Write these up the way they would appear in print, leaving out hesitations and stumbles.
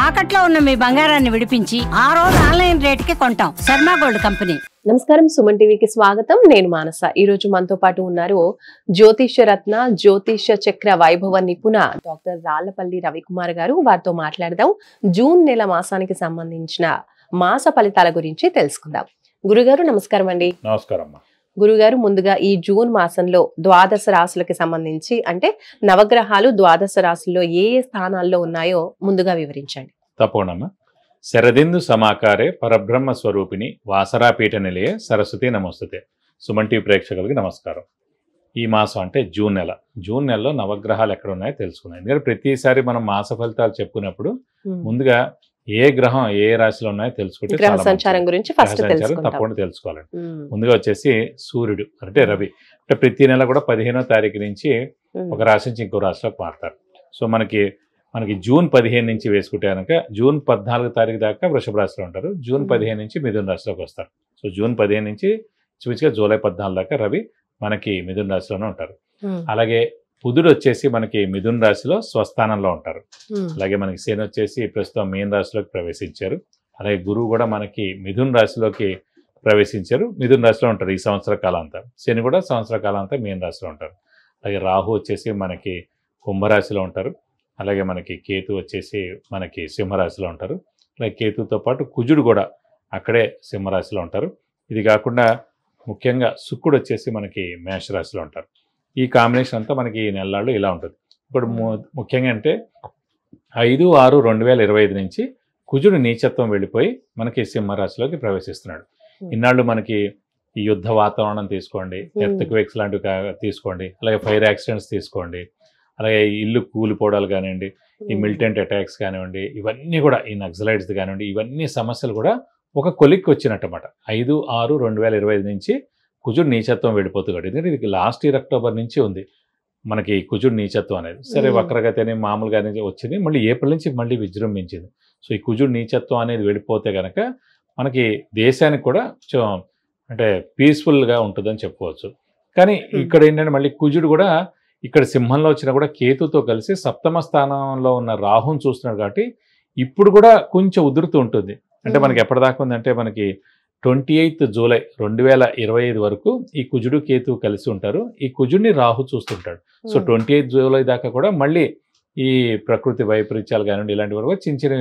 తాకట్లో ఉన్న మీ బంగారాన్ని విడిపించి ఆ రోజు ఆన్లైన్ రేటుకి కొంటాం. Sharma gold company. నమస్కారం, సుమన్ టీవీకి స్వాగతం. నేను మానస. ఈ రోజు మనతో పాటు ఉన్నారు జ్యోతిష్య రత్న, జ్యోతిష్య చక్ర వైభవ నిపుణ డాక్టర్ రాళ్లపల్లి రవికుమార్ గారు. వారితో మాట్లాడదాం. జూన్ నెల మాసానికి సంబంధించిన మాస ఫలితాల గురించి తెలుసుకుందాం. గురుగారు నమస్కారం అండి. నమస్కారం. గురుగారు, ముందుగా ఈ జూన్ మాసంలో ద్వాదశ రాశులకి సంబంధించి అంటే నవగ్రహాలు ద్వాదశ రాశుల్లో ఏ ఏ స్థానాల్లో ఉన్నాయో ముందుగా వివరించండి. తప్పకుండా. శరదిందు సమాకారే పరబ్రహ్మ స్వరూపిణి వాసరాపీఠ నిలయే సరస్వతి నమస్తుతే. సుమన్ టీవీ ప్రేక్షకులకి నమస్కారం. ఈ మాసం అంటే జూన్ నెల. జూన్ నెలలో నవగ్రహాలు ఎక్కడ ఉన్నాయో తెలుసుకున్నాం. ఎందుకంటే ప్రతిసారి మనం మాస ఫలితాలు చెప్పుకున్నప్పుడు ముందుగా ఏ గ్రహం ఏ రాశిలో ఉన్నాయో తెలుసుకుంటే సంచారం గురించి తప్పకుండా తెలుసుకోవాలండి. ముందుగా వచ్చేసి సూర్యుడు అంటే రవి. అంటే ప్రతి నెల కూడా 15వ తారీఖు నుంచి ఒక రాశి నుంచి ఇంకో రాశిలోకి మారుతారు. సో మనకి జూన్ 15 నుంచి వేసుకుంటే కనుక జూన్ 14 తారీఖు దాకా వృషభ రాశిలో ఉంటారు. జూన్ 15 నుంచి మిథున రాశిలోకి వస్తారు. సో జూన్ 15 నుంచి చూపించగా జూలై 14 దాకా రవి మనకి మిథున రాశిలోనే ఉంటారు. అలాగే బుధుడు వచ్చేసి మనకి మిథున రాశిలో స్వస్థానంలో ఉంటారు. అలాగే మనకి శని వచ్చేసి ప్రస్తుతం మీన రాశిలోకి ప్రవేశించారు. అలాగే గురువు కూడా మనకి మిథున రాశిలోకి ప్రవేశించారు. మిథున రాశిలో ఉంటారు ఈ సంవత్సర కాలాంతం. శని కూడా సంవత్సర కాలాంతం మీన రాశిలో ఉంటారు. అలాగే రాహు వచ్చేసి మనకి కుంభరాశిలో ఉంటారు. అలాగే మనకి కేతు వచ్చేసి మనకి సింహరాశిలో ఉంటారు. అలాగే కేతుతో పాటు కుజుడు కూడా అక్కడే సింహరాశిలో ఉంటారు. ఇది కాకుండా ముఖ్యంగా శుక్రుడు వచ్చేసి మనకి మేషరాశిలో ఉంటారు. ఈ కాంబినేషన్ అంతా మనకి ఈ నెలల్లో ఇలా ఉంటుంది. ఇప్పుడు ముఖ్యంగా అంటే 5/6/2025 నుంచి కుజుడు నీచత్వం వెళ్ళిపోయి మనకి సింహరాశిలోకి ప్రవేశిస్తున్నాడు. ఇన్నాళ్ళు మనకి ఈ యుద్ధ వాతావరణం తీసుకోండి, ఎర్త్క్వేక్స్ లాంటివి తీసుకోండి, అలాగే ఫైర్ యాక్సిడెంట్స్ తీసుకోండి, అలాగే ఇల్లు కూలిపోవడాలు కానివ్వండి, ఈ మిలిటెంట్ అటాక్స్ కానివ్వండి, ఇవన్నీ కూడా ఈ నక్సలైట్స్ కానివ్వండి, ఇవన్నీ సమస్యలు కూడా ఒక కొలిక్కి వచ్చినట్టమాట. 5/6/2025 నుంచి కుజుడు నీచత్వం వెళ్ళిపోతున్నాడు. ఎందుకంటే ఇది లాస్ట్ ఇయర్ అక్టోబర్ నుంచి ఉంది మనకి కుజుడు నీచత్వం అనేది. సరే వక్రగతి అని మామూలుగానే వచ్చింది, మళ్ళీ ఏప్రిల్ నుంచి మళ్ళీ విజృంభించింది. సో ఈ కుజుడు నీచత్వం అనేది వెళ్ళిపోతే కనుక మనకి దేశానికి కూడా అంటే పీస్ఫుల్గా ఉంటుందని చెప్పుకోవచ్చు. కానీ ఇక్కడ ఏంటంటే మళ్ళీ కుజుడు కూడా ఇక్కడ సింహంలో వచ్చినా కూడా కేతుతో కలిసి సప్తమ స్థానంలో ఉన్న రాహుని చూస్తున్నాడు. కాబట్టి ఇప్పుడు కూడా కొంచెం ఉధృతి ఉంటుంది. అంటే మనకి ఎప్పటిదాకా ఉందంటే మనకి 28 జూలై 2025 వరకు ఈ కుజుడు కేతు కలిసి ఉంటారు. ఈ కుజుడిని రాహు చూస్తుంటాడు. సో 28 జూలై దాకా కూడా మళ్ళీ ఈ ప్రకృతి వైపరీత్యాలు కానివ్వండి ఇలాంటి వరకు చిన్న చిన్న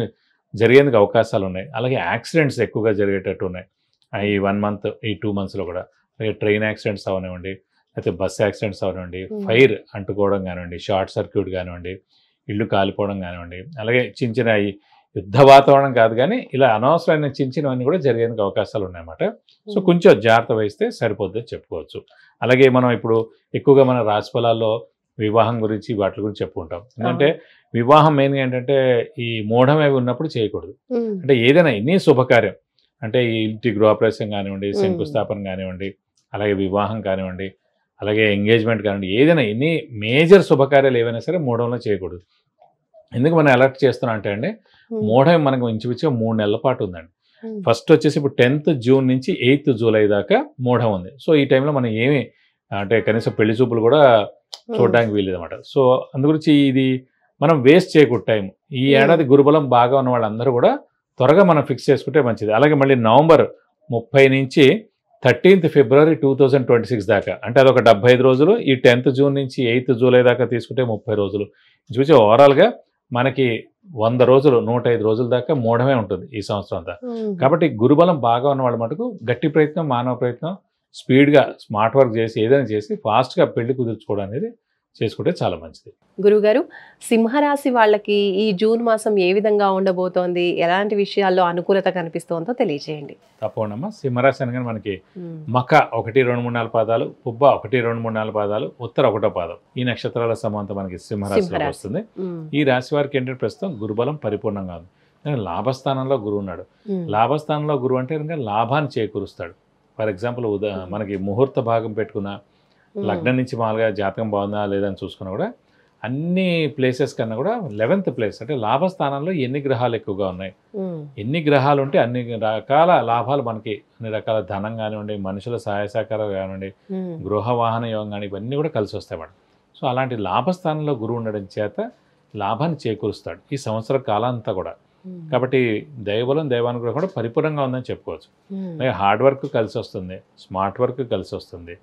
జరిగేందుకు అవకాశాలు ఉన్నాయి. అలాగే యాక్సిడెంట్స్ ఎక్కువగా జరిగేటట్టు ఉన్నాయి ఈ 1 మంత్ ఈ 2 మంత్స్లో కూడా. అలాగే ట్రైన్ యాక్సిడెంట్స్ అవనివ్వండి, అయితే బస్ యాక్సిడెంట్స్ అవనివ్వండి, ఫైర్ అంటుకోవడం కానివ్వండి, షార్ట్ సర్క్యూట్ కానివ్వండి, ఇల్లు కాలిపోవడం కానివ్వండి, అలాగే చిన్న చిన్న యుద్ధ వాతావరణం కాదు కానీ ఇలా అనవసరమైన చిన్న చిన్నవన్నీ కూడా జరిగేందుకు అవకాశాలు ఉన్నాయన్నమాట. సో కొంచెం జాగ్రత్త వహిస్తే సరిపోద్దని చెప్పుకోవచ్చు. అలాగే మనం ఇప్పుడు ఎక్కువగా మన రాశిఫలాల్లో వివాహం గురించి వాటి గురించి చెప్పుకుంటాం. ఎందుకంటే వివాహం మెయిన్గా ఏంటంటే ఈ మూఢం అవి ఉన్నప్పుడు చేయకూడదు. అంటే ఏదైనా ఎన్ని శుభకార్యం అంటే ఈ ఇంటి గృహప్రవేశం కానివ్వండి, శంకుస్థాపన కానివ్వండి, అలాగే వివాహం కానివ్వండి, అలాగే ఎంగేజ్మెంట్ కానివ్వండి, ఏదైనా ఎన్ని మేజర్ శుభకార్యాలు ఏవైనా సరే మూఢంలో చేయకూడదు. ఎందుకు మనం అలర్ట్ చేస్తున్నాం అంటే అండి, మూఢం మనకు ఇంచుమించుగా 3 నెలల పాటు ఉందండి. ఫస్ట్ వచ్చేసి ఇప్పుడు 10th జూన్ నుంచి 8th జూలై దాకా మూఢం ఉంది. సో ఈ టైంలో మనం ఏమి అంటే కనీసం పెళ్లి చూపులు కూడా చూడడానికి వీలేదు అనమాట. సో అందుగురించి ఇది మనం వేస్ట్ చేయకూడదు టైం. ఈ ఏడాది గురుబలం బాగా ఉన్న వాళ్ళందరూ కూడా త్వరగా మనం ఫిక్స్ చేసుకుంటే మంచిది. అలాగే మళ్ళీ నవంబర్ 30 నుంచి 13th ఫిబ్రవరి 2026 దాకా అంటే అదొక 75 రోజులు. ఈ 10th జూన్ నుంచి 8th జూలై దాకా తీసుకుంటే 30 రోజులు. చూసి ఓవరాల్గా మనకి 100 రోజులు 105 రోజుల దాకా మూఢమే ఉంటుంది ఈ సంవత్సరం అంతా. కాబట్టి గురుబలం బాగా ఉన్న వాళ్ళ మటుకు గట్టి ప్రయత్నం, మానవ ప్రయత్నం, స్పీడ్గా స్మార్ట్ వర్క్ చేసి ఏదైనా చేసి ఫాస్ట్గా పెళ్లి కుదుర్చుకోవడం అనేది చేసుకుంటే చాలా మంచిది. గురుగారు, సింహరాశి వాళ్ళకి ఈ జూన్ మాసం ఏ విధంగా ఉండబోతోంది, ఎలాంటి విషయాల్లో అనుకూలత కనిపిస్తోందో తెలియజేయండి. తప్పకుండా. సింహరాశి అనగానే మనకి మక 1, 2, 3, 4 పాదాలు, పుబ్బ 1, 2, 3, 4 పాదాలు, ఉత్తర 1వ పాదం, ఈ నక్షత్రాల సమాంతం మనకి సింహరాశిలో వస్తుంది. ఈ రాశి వారికి ఏంటంటే ప్రస్తుతం గురుబలం పరిపూర్ణంగా ఉంది. లాభస్థానంలో గురువు ఉన్నాడు. లాభస్థానంలో గురువు అంటే కనుక లాభాన్ని చేకూరుస్తాడు. ఫర్ ఎగ్జాంపుల్ మనకి ముహూర్త భాగం పెట్టుకున్న లగ్నం నుంచి మామూలుగా జాతకం బాగుందా లేదని చూసుకున్నా కూడా అన్ని ప్లేసెస్ కన్నా కూడా 11th ప్లేస్ అంటే లాభస్థానంలో ఎన్ని గ్రహాలు ఎక్కువగా ఉన్నాయి, ఎన్ని గ్రహాలు ఉంటే అన్ని రకాల లాభాలు మనకి, అన్ని రకాల ధనం కానివ్వండి, మనుషుల సహాయ సహకారాలు కానివ్వండి, గృహ వాహన యోగం కానీ ఇవన్నీ కూడా కలిసి వస్తాయి మేడం. సో అలాంటి లాభస్థానంలో గురువు ఉండడం చేత లాభాన్ని చేకూరుస్తాడు ఈ సంవత్సర కాలం అంతా కూడా. కాబట్టి దైవబలం దైవానుగ్రహం కూడా పరిపూర్ణంగా ఉందని చెప్పుకోవచ్చు. అలాగే హార్డ్ వర్క్ కలిసి వస్తుంది, స్మార్ట్ వర్క్ కలిసి వస్తుంది,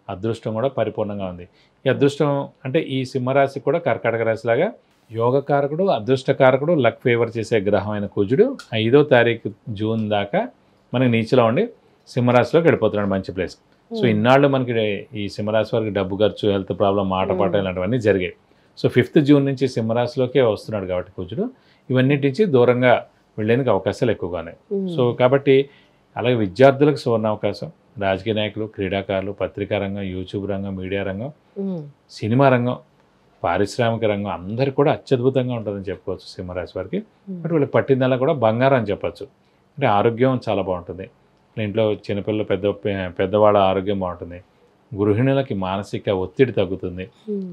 అదృష్టం కూడా పరిపూర్ణంగా ఉంది. ఈ అదృష్టం అంటే ఈ సింహరాశి కూడా కర్కాటక రాశి లాగా యోగకారకుడు, అదృష్టకారకుడు, లక్ ఫేవర్ చేసే గ్రహమైన కుజుడు 5వ తారీఖు జూన్ దాకా మనకి నీచలో ఉండి సింహరాశిలోకి వెళ్ళిపోతున్నాడు మంచి ప్లేస్. సో ఇన్నాళ్ళు మనకి ఈ సింహరాశి వారికి డబ్బు ఖర్చు, హెల్త్ ప్రాబ్లం, మాట పాట ఇలాంటివన్నీ జరిగాయి. సో 5th జూన్ నుంచి సింహరాశిలోకే వస్తున్నాడు కాబట్టి కుజుడు ఇవన్నిటి నుంచి దూరంగా వెళ్ళేందుకు అవకాశాలు ఎక్కువగానే. సో కాబట్టి అలాగే విద్యార్థులకు సువర్ణ అవకాశం, రాజకీయ నాయకులు, క్రీడాకారులు, పత్రికా రంగం, యూట్యూబ్ రంగం, మీడియా రంగం, సినిమా రంగం, పారిశ్రామిక రంగం అందరికి కూడా అత్యద్భుతంగా ఉంటుందని చెప్పుకోవచ్చు సింహరాశి వారికి. బట్ వీళ్ళకి పట్టిందల్లా కూడా బంగారం అని చెప్పచ్చు. అంటే ఆరోగ్యం చాలా బాగుంటుంది, ఇంట్లో చిన్నపిల్లలు పెద్దవాళ్ళ ఆరోగ్యం బాగుంటుంది, గృహిణులకి మానసిక ఒత్తిడి తగ్గుతుంది.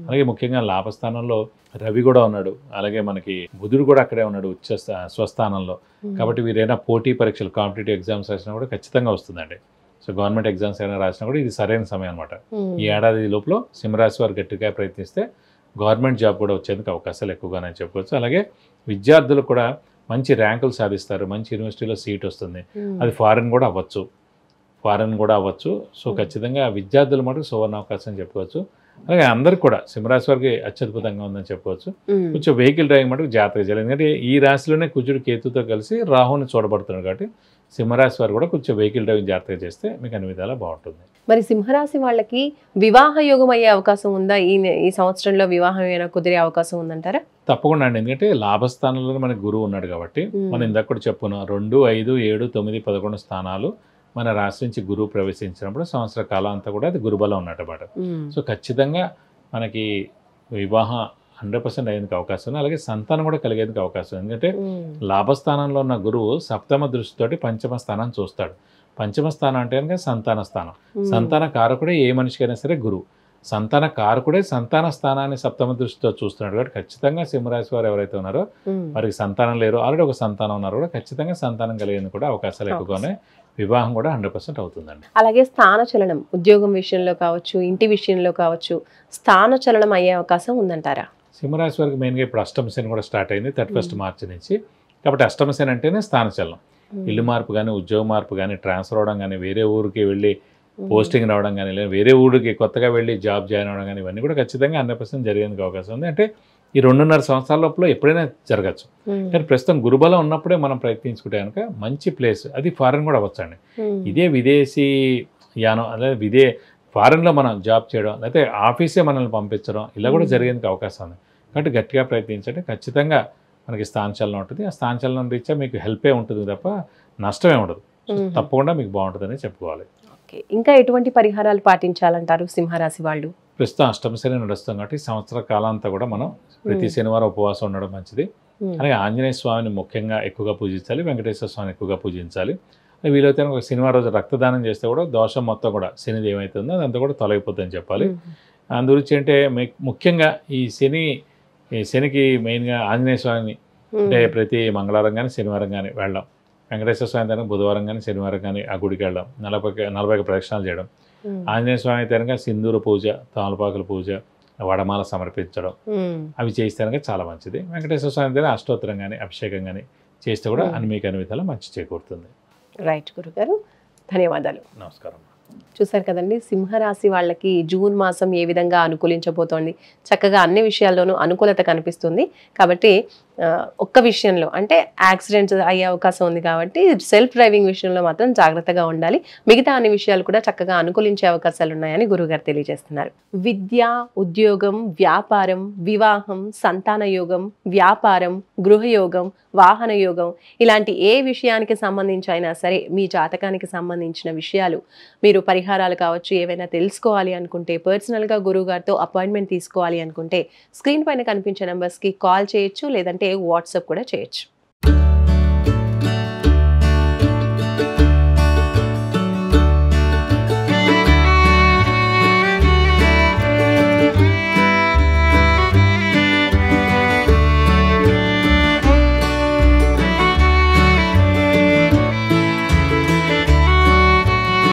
అలాగే ముఖ్యంగా లాభస్థానంలో రవి కూడా ఉన్నాడు, అలాగే మనకి బుధుడు కూడా అక్కడే ఉన్నాడు స్వస్థానంలో. కాబట్టి వీరైనా పోటీ పరీక్షలు, కాంపిటేటివ్ ఎగ్జామ్స్ రాసినా కూడా ఖచ్చితంగా వస్తుందండి. సో గవర్నమెంట్ ఎగ్జామ్స్ అయినా రాసినా కూడా ఇది సరైన సమయం అనమాట. ఈ ఏడాది లోపల సింహరాశి వారు గట్టిగా ప్రయత్నిస్తే గవర్నమెంట్ జాబ్ కూడా వచ్చేందుకు అవకాశాలు ఎక్కువగానే చెప్పుకోవచ్చు. అలాగే విద్యార్థులు కూడా మంచి ర్యాంకులు సాధిస్తారు, మంచి యూనివర్సిటీలో సీట్ వస్తుంది. అది ఫారెన్ కూడా అవ్వచ్చు. సో ఖచ్చితంగా విద్యార్థులు మటుకు సువర్ణ అవకాశం చెప్పుకోవచ్చు. అలాగే అందరికి కూడా సింహరాశి వారికి అత్యద్భుతంగా ఉందని చెప్పుకోవచ్చు. కొంచెం వెహికల్ డ్రైవింగ్ మటుకు జాగ్రత్తగా చేయాలి, ఎందుకంటే ఈ రాశిలోనే కుజుడు కేతుతో కలిసి రాహుని చూడబడుతున్నాడు. కాబట్టి సింహరాశి వారు కూడా కొంచెం వెహికల్ డ్రైవింగ్ జాగ్రత్తగా చేస్తే మీకు అన్ని విధాలా బాగుంటుంది. మరి సింహరాశి వాళ్ళకి వివాహ యోగం అయ్యే అవకాశం ఉందా? ఈ సంవత్సరంలో వివాహం ఏమైనా కుదిరే అవకాశం ఉందంటారా? తప్పకుండా అండి, ఎందుకంటే లాభస్థానంలో మనకి గురువు ఉన్నాడు కాబట్టి. మనం ఇందాక కూడా చెప్పుకున్నాం 2, 5, 7, 9, 11 స్థానాలు మన రాశి నుంచి గురువు ప్రవేశించినప్పుడు సంవత్సర కాలం అంతా కూడా అది గురుబలం ఉన్నమాట. సో ఖచ్చితంగా మనకి వివాహం 100% అయ్యేందుకు అవకాశం ఉంది. అలాగే సంతానం కూడా కలిగేందుకు అవకాశం ఉంది, ఎందుకంటే లాభస్థానంలో ఉన్న గురువు సప్తమ దృష్టితోటి పంచమ స్థానాన్ని చూస్తాడు. పంచమ స్థానం అంటే కనుక సంతాన స్థానం. సంతాన కారకుడే ఏ మనిషికైనా సరే గురువు. సంతాన కారకుడే సంతాన స్థానాన్ని సప్తమ దృష్టితో చూస్తున్నాడు. కాబట్టి ఖచ్చితంగా సింహరాశి వారు ఎవరైతే ఉన్నారో వారికి సంతానం లేరు, ఆల్రెడీ ఒక సంతానం ఉన్నారు కూడా ఖచ్చితంగా సంతానం కలిగేందుకు కూడా అవకాశాలు ఎక్కువగానే, వివాహం కూడా 100% అవుతుందండి. అలాగే స్థాన చలనం ఉద్యోగం విషయంలో కావచ్చు, ఇంటి విషయంలో కావచ్చు, స్థాన చలనం అయ్యే అవకాశం ఉందంటారా? సింహరాశి వారికి మెయిన్గా ఇప్పుడు అష్టమ శని కూడా స్టార్ట్ అయింది 31 మార్చి నుంచి. కాబట్టి అష్టమ శని అంటేనే స్థాన చలనం. ఇల్లు మార్పు కానీ, ఉద్యోగ మార్పు కానీ, ట్రాన్స్ఫర్ అవడం కానీ, వేరే ఊరికి వెళ్ళి పోస్టింగ్ రావడం కానీ, లేదా వేరే ఊరికి కొత్తగా వెళ్ళి జాబ్ జాయిన్ అవ్వడం కానీ, ఇవన్నీ కూడా ఖచ్చితంగా 100% జరిగేందుకు అవకాశం ఉంది. అంటే ఈ 2.5 సంవత్సరాల లోపల ఎప్పుడైనా జరగచ్చు. కానీ ప్రస్తుతం గురుబలం ఉన్నప్పుడే మనం ప్రయత్నించుకుంటే కనుక మంచి ప్లేస్, అది ఫారెన్ కూడా అవ్వచ్చండి. ఇదే విదేశీ యానం, అదే ఫారెన్లో మనం జాబ్ చేయడం, లేకపోతే ఆఫీసే మనల్ని పంపించడం, ఇలా కూడా జరిగేందుకు అవకాశం ఉంది. కాబట్టి గట్టిగా ప్రయత్నించండి, ఖచ్చితంగా మనకి స్థానచలనం ఉంటుంది. ఆ స్థానచలనం రీత్యా మీకు హెల్పే ఉంటుంది తప్ప నష్టమే ఉండదు. తప్పకుండా మీకు బాగుంటుందని చెప్పుకోవాలి. ఓకే, ఇంకా ఎటువంటి పరిహారాలు పాటించాలంటారు సింహరాశి వాళ్ళు? ప్రస్తుతం అష్టమ శని నడుస్తాం కాబట్టి సంవత్సర కాలం అంతా కూడా మనం ప్రతి శనివారం ఉపవాసం ఉండడం మంచిది. అలాగే ఆంజనేయ స్వామిని ముఖ్యంగా ఎక్కువగా పూజించాలి, వెంకటేశ్వర స్వామిని ఎక్కువగా పూజించాలి. వీలైతే ఒక శనివారం రోజు రక్తదానం చేస్తే కూడా దోషం మొత్తం కూడా శనిది ఏమైతుందో అదంతా కూడా తొలగిపోతుందని చెప్పాలి. అందుగురించి అంటే ముఖ్యంగా ఈ శనికి మెయిన్గా ఆంజనేయ స్వామిని అంటే ప్రతి మంగళవారం కానీ శనివారం కానీ వెళ్ళడం, వెంకటేశ్వర స్వామి అయితే బుధవారం కానీ శనివారం కానీ ఆ గుడికి వెళ్ళడం, 40 ప్రదక్షిణాలు చేయడం, ఆంజనేయ స్వామి అయితే కనుక సింధూర పూజ, తమలపాకుల పూజ, వడమాల సమర్పించడం, అవి చేస్తే కనుక చాలా మంచిది. వెంకటేశ్వర స్వామి అయితే అష్టోత్తరం కానీ అభిషేకం కానీ చేస్తే కూడా మీకు అన్ని విధాలా మంచి చేకూరుతుంది. రైట్ గురుగారు, ధన్యవాదాలు. నమస్కారం. చూసారు కదండి, సింహరాశి వాళ్ళకి జూన్ మాసం ఏ విధంగా అనుకూలించబోతోంది. చక్కగా అన్ని విషయాల్లోనూ అనుకూలత కనిపిస్తుంది. కాబట్టి ఒక్క విషయంలో అంటే యాక్సిడెంట్స్ అయ్యే అవకాశం ఉంది కాబట్టి సెల్ఫ్ డ్రైవింగ్ విషయంలో మాత్రం జాగ్రత్తగా ఉండాలి. మిగతా అన్ని విషయాలు కూడా చక్కగా అనుకూలించే అవకాశాలు ఉన్నాయని గురుగారు తెలియజేస్తున్నారు. విద్య, ఉద్యోగం, వ్యాపారం, వివాహం, సంతాన యోగం, వ్యాపారం, గృహయోగం, వాహన యోగం, ఇలాంటి ఏ విషయానికి సంబంధించి అయినా సరే మీ జాతకానికి సంబంధించిన విషయాలు మీరు పరిహారాలు కావచ్చు, ఏవైనా తెలుసుకోవాలి అనుకుంటే, పర్సనల్గా గురువుగారితో అపాయింట్మెంట్ తీసుకోవాలి అనుకుంటే స్క్రీన్ పైన కనిపించే నెంబర్స్కి కాల్ చేయొచ్చు, లేదంటే వాట్సాప్ కూడా చేయొచ్చు.